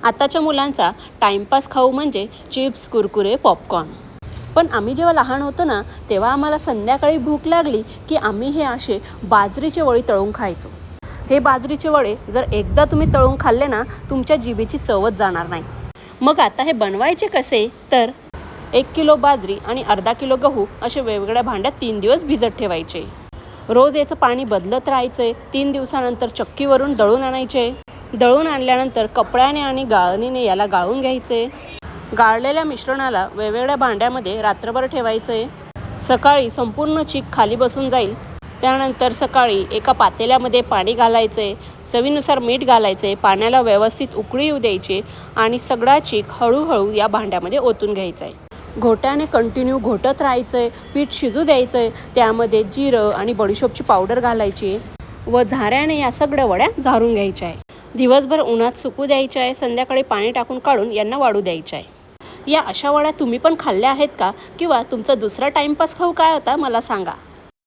आताच्या मुलांचा टाईमपास खाऊ म्हणजे चिप्स, कुरकुरे, पॉपकॉर्न. पण आम्ही जेव्हा लहान होतो ना, तेव्हा आम्हाला संध्याकाळी भूक लागली की आम्ही हे असे बाजरीचे वडे तळून खायचो. हे बाजरीचे वडे जर एकदा तुम्ही तळून खाल्ले ना, तुमच्या जिभेची चवच जाणार नाही. मग आता हे बनवायचे कसे? तर 1 किलो बाजरी आणि अर्धा किलो गहू असे वेगवेगळ्या भांड्यात 3 दिवस भिजत ठेवायचे. रोज याचं पाणी बदलत राहायचे. 3 दिवसानंतर चक्कीवरून दळून आणायचे. दळून आणल्यानंतर कपड्याने आणि गाळणीने याला गाळून घ्यायचे. गाळलेल्या मिश्रणाला वेगवेगळ्या भांड्यामध्ये रात्रभर ठेवायचे. सकाळी संपूर्ण चीक खाली बसून जाईल. त्यानंतर सकाळी एका पातेल्यामध्ये पाणी घालायचे, चवीनुसार मीठ घालायचे, पाण्याला व्यवस्थित उकळी येऊ द्यायची आणि सगळा चीक हळूहळू या भांड्यामध्ये ओतून घ्यायचा आहे. घोट्याने कंटिन्यू घोटत राहायचं. पीठ शिजू द्यायचं. त्यामध्ये जिरं आणि बडीशोपची पावडर घालायची व झाऱ्याने या सगळ्या वड्या झारून घ्यायच्या आहे. दिवसभर उन्हात सुकू द्यायच्या आहे. संध्याकाळी पाणी टाकून काढून यांना वाढू द्यायच्या आहे. या अशा वड्या तुम्ही पण खाल्ल्या आहेत का? किंवा तुमचा दुसरा टाईमपास खाऊ काय होता मला सांगा.